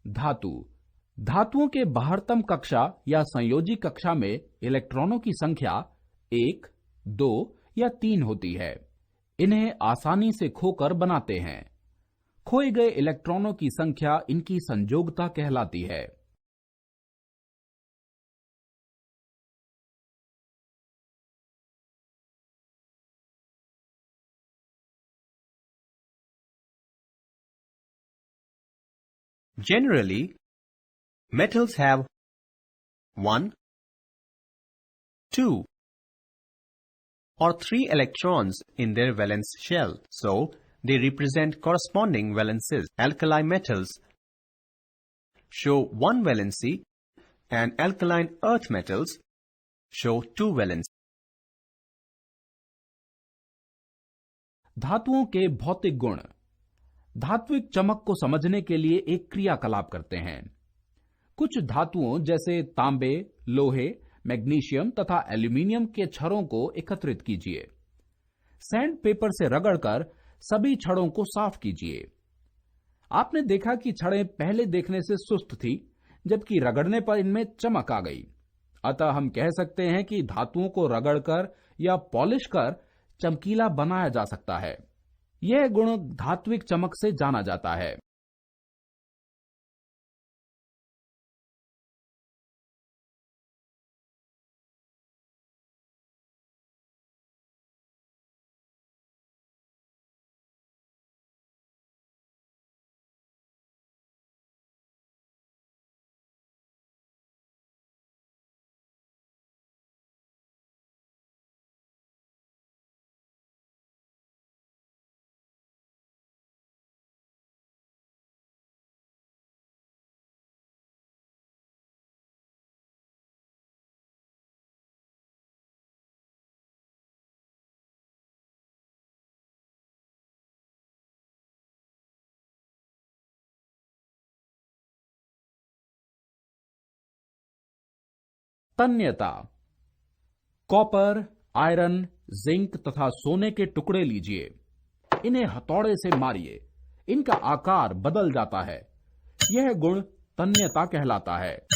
धातु। धातुओं के बाहरतम कक्षा या संयोजी कक्षा में इलेक्ट्रॉनों की संख्या 1, 2 या 3 होती है। इन्हें आसानी से खोकर बनाते हैं। खोए गए इलेक्ट्रॉनों की संख्या इनकी संयोगता कहलाती है। Generally, metals have 1, 2, or 3 electrons in their valence shell, so they represent corresponding valences. Alkali metals show 1 valency and alkaline earth metals show 2 valency. धातुओं के भौतिक गुण धात्विक चमक को समझने के लिए एक क्रियाकलाप करते हैं। कुछ धातुओं जैसे तांबे, लोहे, मैग्नीशियम तथा एल्यूमीनियम के छड़ों को एकत्रित कीजिए। सैंड पेपर से रगड़कर सभी छड़ों को साफ कीजिए। आपने देखा कि छड़ें पहले देखने से सुस्त थी, जबकि रगड़ने पर इनमें चमक आ गई। अतः हम कह सकते हैं कि धातुओं को रगड़कर या पॉलिश कर चमकीला बनाया जा सकता है। यह गुण धात्विक चमक से जाना जाता है। तन्यता। कॉपर, आयरन, जिंक तथा सोने के टुकड़े लीजिए। इन्हें हथौड़े से मारिए। इनका आकार बदल जाता है। यह गुण तन्यता कहलाता है।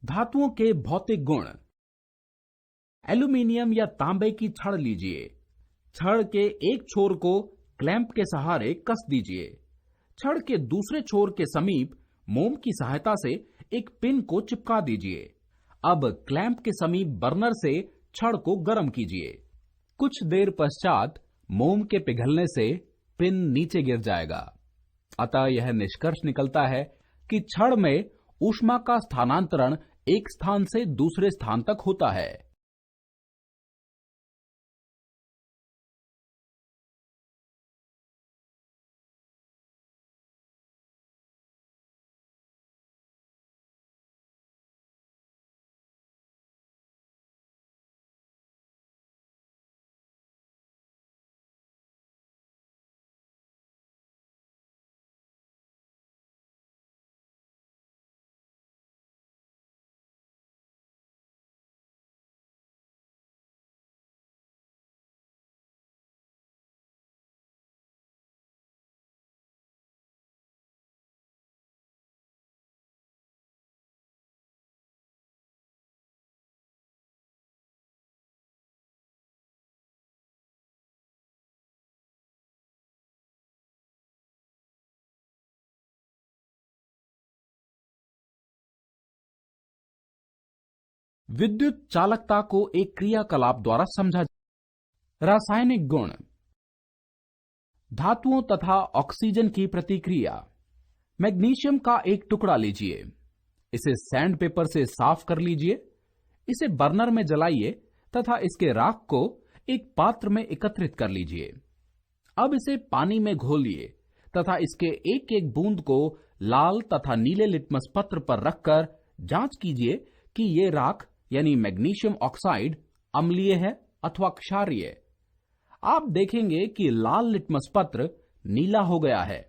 धातुओं के भौतिक गुण। एल्यूमीनियम या तांबे की छड़ लीजिए। छड़ के एक छोर को क्लैंप के सहारे कस दीजिए। छड़ के दूसरे छोर के समीप मोम की सहायता से एक पिन को चिपका दीजिए। अब क्लैंप के समीप बर्नर से छड़ को गर्म कीजिए। कुछ देर पश्चात मोम के पिघलने से पिन नीचे गिर जाएगा। अतः यह निष्कर्ष निकलता है कि छड़ में ऊष्मा का स्थानांतरण एक स्थान से दूसरे स्थान तक होता है। विद्युत चालकता को एक क्रियाकलाप द्वारा समझा। रासायनिक गुण। धातुओं तथा ऑक्सीजन की प्रतिक्रिया। मैग्नीशियम का एक टुकड़ा लीजिए, इसे सैंड पेपर से साफ कर लीजिए, इसे बर्नर में जलाइए तथा इसके राख को एक पात्र में एकत्रित कर लीजिए। अब इसे पानी में घोलिए तथा इसके एक एक बूंद को लाल तथा नीले लिटमस पत्र पर रखकर जांच कीजिए कि ये राख यानी मैग्नीशियम ऑक्साइड अम्लीय है अथवा क्षारीय। आप देखेंगे कि लाल लिटमस पत्र नीला हो गया है,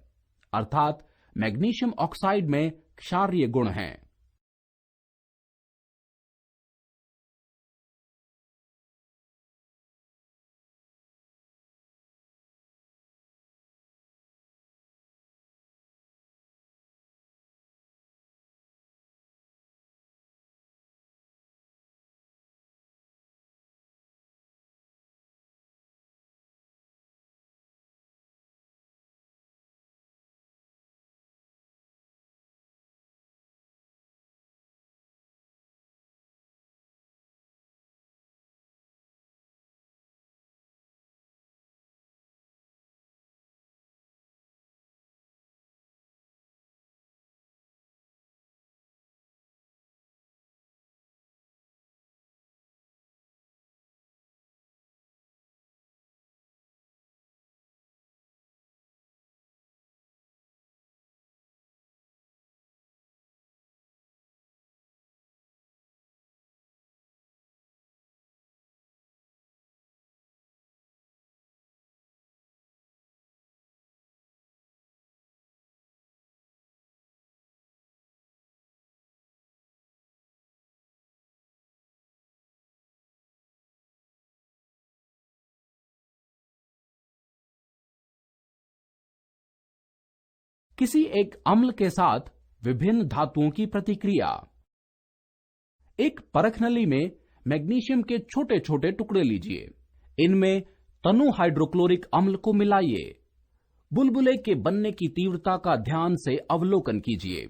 अर्थात मैग्नीशियम ऑक्साइड में क्षारीय गुण हैं। किसी एक अम्ल के साथ विभिन्न धातुओं की प्रतिक्रिया। एक परख नली में मैग्नीशियम के छोटे छोटे टुकड़े लीजिए, इनमें तनु हाइड्रोक्लोरिक अम्ल को मिलाइए। बुलबुले के बनने की तीव्रता का ध्यान से अवलोकन कीजिए।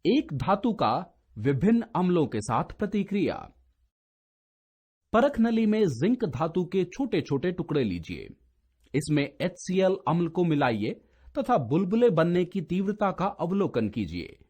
एक धातु का विभिन्न अम्लों के साथ प्रतिक्रिया। परख नली में जिंक धातु के छोटे छोटे टुकड़े लीजिए। इसमें HCl अम्ल को मिलाइए तथा बुलबुले बनने की तीव्रता का अवलोकन कीजिए।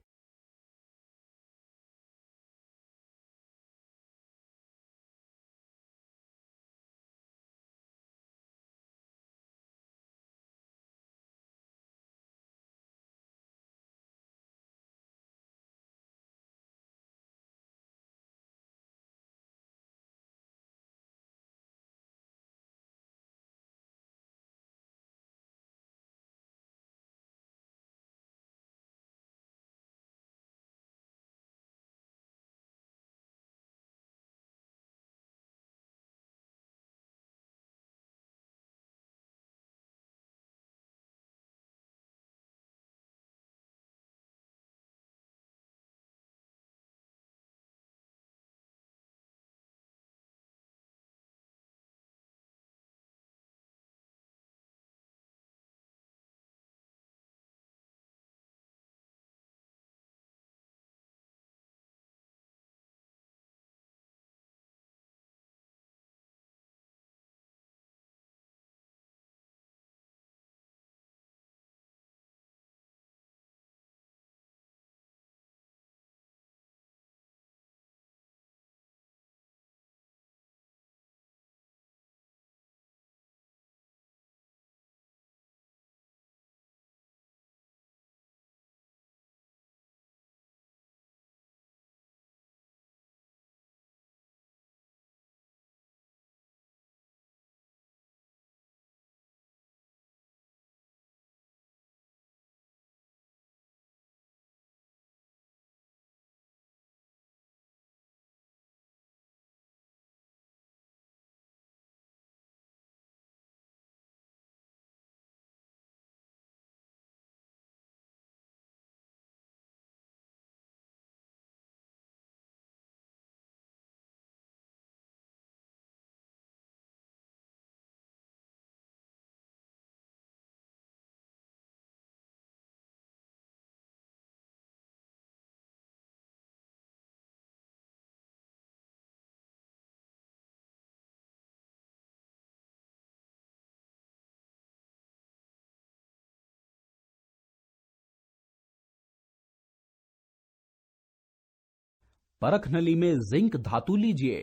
परख नली में जिंक धातु लीजिए।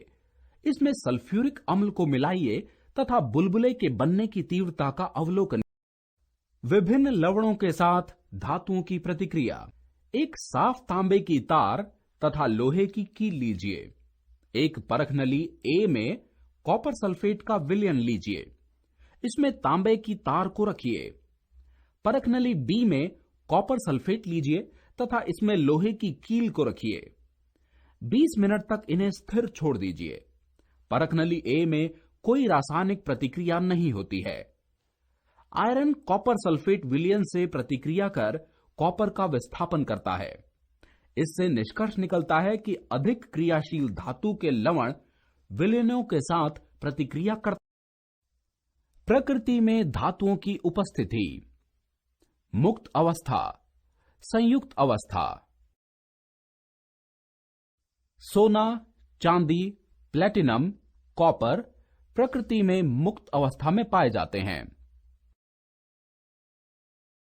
इसमें सल्फ्यूरिक अम्ल को मिलाइए तथा बुलबुले के बनने की तीव्रता का अवलोकन। विभिन्न लवणों के साथ धातुओं की प्रतिक्रिया। एक साफ तांबे की तार तथा लोहे की कील लीजिए। एक परख नली ए में कॉपर सल्फेट का विलयन लीजिए। इसमें तांबे की तार को रखिए। परख नली बी में कॉपर सल्फेट लीजिए तथा इसमें लोहे की कील को रखिए। 20 मिनट तक इन्हें स्थिर छोड़ दीजिए। परख नली ए में कोई रासायनिक प्रतिक्रिया नहीं होती है। आयरन कॉपर सल्फेट विलयन से प्रतिक्रिया कर कॉपर का विस्थापन करता है। इससे निष्कर्ष निकलता है कि अधिक क्रियाशील धातु के लवण विलयनों के साथ प्रतिक्रिया करते। प्रकृति में धातुओं की उपस्थिति। मुक्त अवस्था, संयुक्त अवस्था। सोना, चांदी, प्लेटिनम, कॉपर प्रकृति में मुक्त अवस्था में पाए जाते हैं।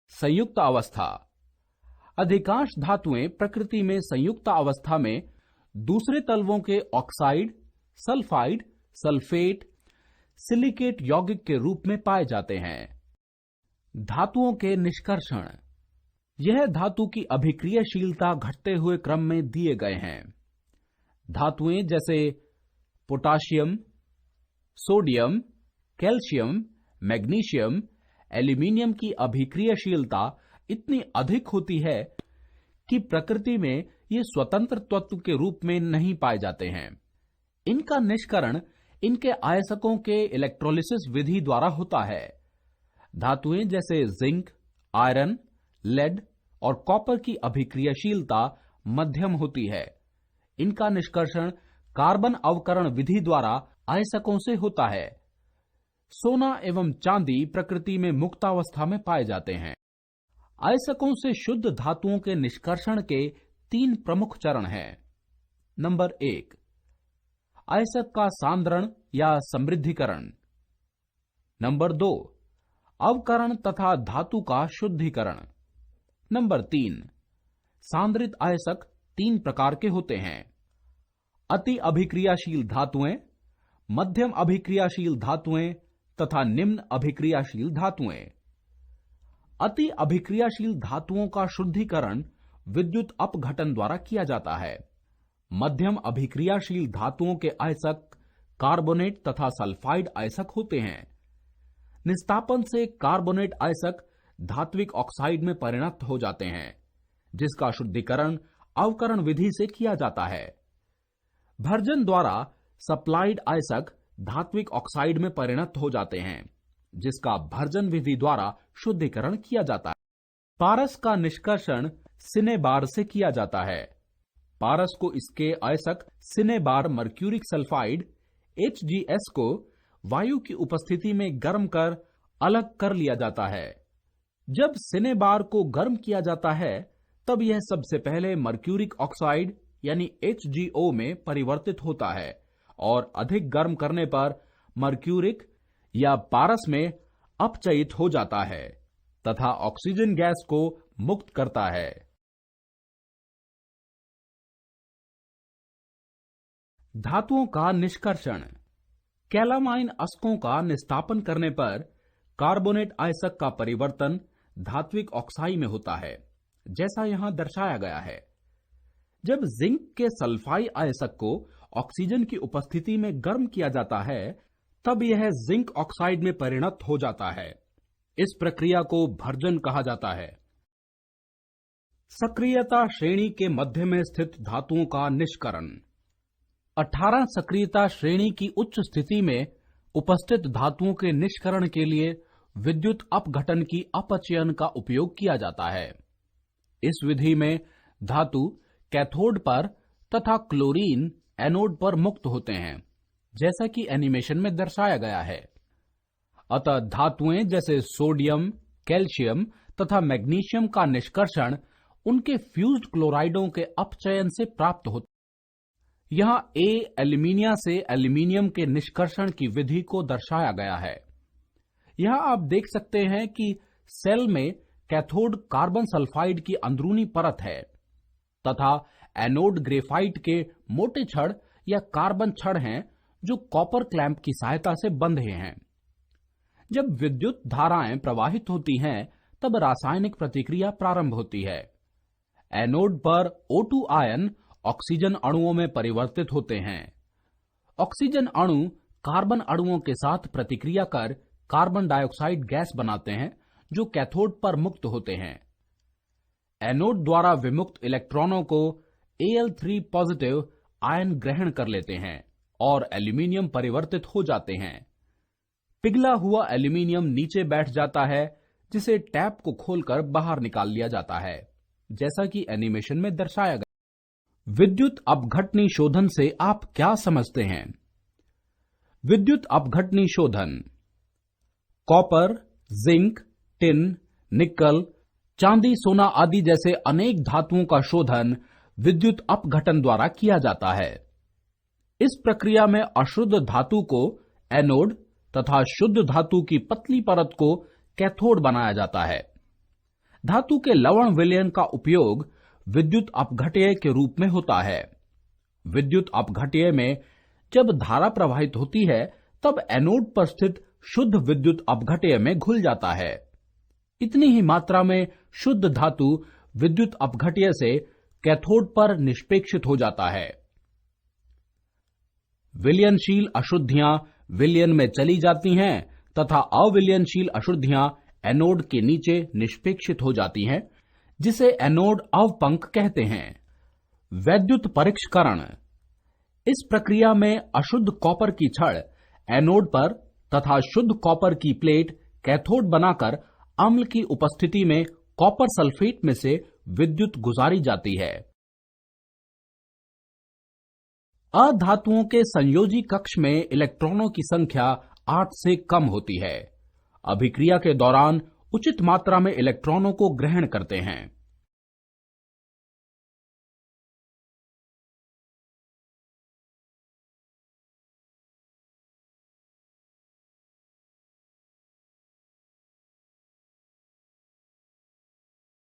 संयुक्त अवस्था। अधिकांश धातुएं प्रकृति में संयुक्त अवस्था में दूसरे तलवों के ऑक्साइड, सल्फाइड, सल्फेट, सिलिकेट यौगिक के रूप में पाए जाते हैं। धातुओं के निष्कर्षण। यह धातु की अभिक्रियाशीलता घटते हुए क्रम में दिए गए हैं। धातुएं जैसे potassium, sodium, calcium, magnesium, aluminium की अभिक्रियाशीलता इतनी अधिक होती है कि प्रकृति में ये स्वतंत्र तत्व के रूप में नहीं पाए जाते हैं। इनका निष्करण इनके आयस्कों के इलेक्ट्रोलिसिस विधि द्वारा होता है। धातुएं जैसे जिंक, आयरन, लेड और कॉपर की अभिक्रियाशीलता मध्यम होती है। इनका निष्कर्षण कार्बन अवकरण विधि द्वारा आयस्कों से होता है। सोना एवं चांदी प्रकृति में मुक्तावस्था में पाए जाते हैं। आयस्कों से शुद्ध धातुओं के निष्कर्षण के 3 प्रमुख चरण हैं। नंबर 1, अयस्क का सांद्रण या समृद्धिकरण। नंबर 2, अवकरण तथा धातु का शुद्धिकरण। नंबर 3, सांद्रित अयस्क 3 प्रकार के होते हैं: अति अभिक्रियाशील धातुएं, मध्यम अभिक्रियाशील धातुएं तथा निम्न अभिक्रियाशील धातुएं। अति अभिक्रियाशील धातुओं का शुद्धिकरण विद्युत अपघटन द्वारा किया जाता है। मध्यम अभिक्रियाशील धातुओं के अयस्क कार्बोनेट तथा सल्फाइड अयस्क होते हैं। निस्तापन से कार्बोनेट अयस्क धात्विक ऑक्साइड में परिणत हो जाते हैं, जिसका शुद्धिकरण अवकरण विधि से किया जाता है। भर्जन द्वारा सप्लाइड अयस्क धात्विक ऑक्साइड में परिणत हो जाते हैं, जिसका भर्जन विधि द्वारा शुद्धिकरण किया जाता है। पारस का निष्कर्षण सिनेबार से किया जाता है। पारस को इसके अयस्क सिनेबार मर्क्यूरिक सल्फाइड HgS को वायु की उपस्थिति में गर्म कर अलग कर लिया जाता है। जब सिनेबार को गर्म किया जाता है, तब यह सबसे पहले मर्क्यूरिक ऑक्साइड यानी HgO में परिवर्तित होता है और अधिक गर्म करने पर मर्क्यूरिक या पारस में अपचयित हो जाता है तथा ऑक्सीजन गैस को मुक्त करता है। धातुओं का निष्कर्षण। कैलामाइन अयस्कों का निस्तापन करने पर कार्बोनेट अयस्क का परिवर्तन धात्विक ऑक्साइड में होता है, जैसा यहां दर्शाया गया है। जब जिंक के सल्फाइड अयस्क को ऑक्सीजन की उपस्थिति में गर्म किया जाता है, तब यह जिंक ऑक्साइड में परिणत हो जाता है। इस प्रक्रिया को भर्जन कहा जाता है। सक्रियता श्रेणी के मध्य में स्थित धातुओं का निष्करण। 18 सक्रियता श्रेणी की उच्च स्थिति में उपस्थित धातुओं के निष्करण के लिए विद्युत अपघटन की अपचयन का उपयोग किया जाता है। इस विधि में धातु कैथोड पर तथा क्लोरीन एनोड पर मुक्त होते हैं, जैसा कि एनिमेशन में दर्शाया गया है। अतः धातुएं जैसे सोडियम, कैल्शियम तथा मैग्नीशियम का निष्कर्षण उनके फ्यूज्ड क्लोराइडों के अपचयन से प्राप्त होता है। यहां एल्यूमिनिया से एल्यूमिनियम के निष्कर्षण की विधि को दर्शाया गया है। यहां आप देख सकते हैं कि सेल में कैथोड कार्बन सल्फाइड की अंदरूनी परत है तथा एनोड ग्रेफाइट के मोटे छड़ या कार्बन छड़ हैं, जो कॉपर क्लैंप की सहायता से बंधे हैं। जब विद्युत धाराएं प्रवाहित होती हैं, तब रासायनिक प्रतिक्रिया प्रारंभ होती है। एनोड पर O2 आयन ऑक्सीजन अणुओं में परिवर्तित होते हैं। ऑक्सीजन अणु कार्बन अणुओं के साथ प्रतिक्रिया कर कार्बन डाइऑक्साइड गैस बनाते हैं, जो कैथोड पर मुक्त होते हैं। एनोड द्वारा विमुक्त इलेक्ट्रॉनों को Al3 पॉजिटिव आयन ग्रहण कर लेते हैं और एल्यूमिनियम परिवर्तित हो जाते हैं। पिघला हुआ एल्यूमिनियम नीचे बैठ जाता है, जिसे टैप को खोलकर बाहर निकाल लिया जाता है, जैसा कि एनिमेशन में दर्शाया गया। विद्युत अपघटनी शोधन से आप क्या समझते हैं? विद्युत अपघटनी शोधन कॉपर, जिंक, टिन, निकल, चांदी, सोना आदि जैसे अनेक धातुओं का शोधन विद्युत अपघटन द्वारा किया जाता है। इस प्रक्रिया में अशुद्ध धातु को एनोड तथा शुद्ध धातु की पतली परत को कैथोड बनाया जाता है। धातु के लवण विलयन का उपयोग विद्युत अपघट्य के रूप में होता है। विद्युत अपघट्य में जब धारा प्रवाहित होती है, तब एनोड पर स्थित शुद्ध विद्युत अपघट्य में घुल जाता है। इतनी ही मात्रा में शुद्ध धातु विद्युत अपघट्य से कैथोड पर निष्पेक्षित हो जाता है। विलयनशील अशुद्धियां विलयन में चली जाती हैं तथा अविलयनशील अशुद्धियां एनोड के नीचे निष्पेक्षित हो जाती हैं, जिसे एनोड अवपंक कहते हैं। वैद्युत परीक्षकरण इस प्रक्रिया में अशुद्ध कॉपर की छड़ एनोड पर तथा शुद्ध कॉपर की प्लेट कैथोड बनाकर अम्ल की उपस्थिति में कॉपर सल्फेट में से विद्युत गुजारी जाती है। अधातुओं के संयोजी कक्ष में इलेक्ट्रॉनों की संख्या 8 से कम होती है। अभिक्रिया के दौरान उचित मात्रा में इलेक्ट्रॉनों को ग्रहण करते हैं।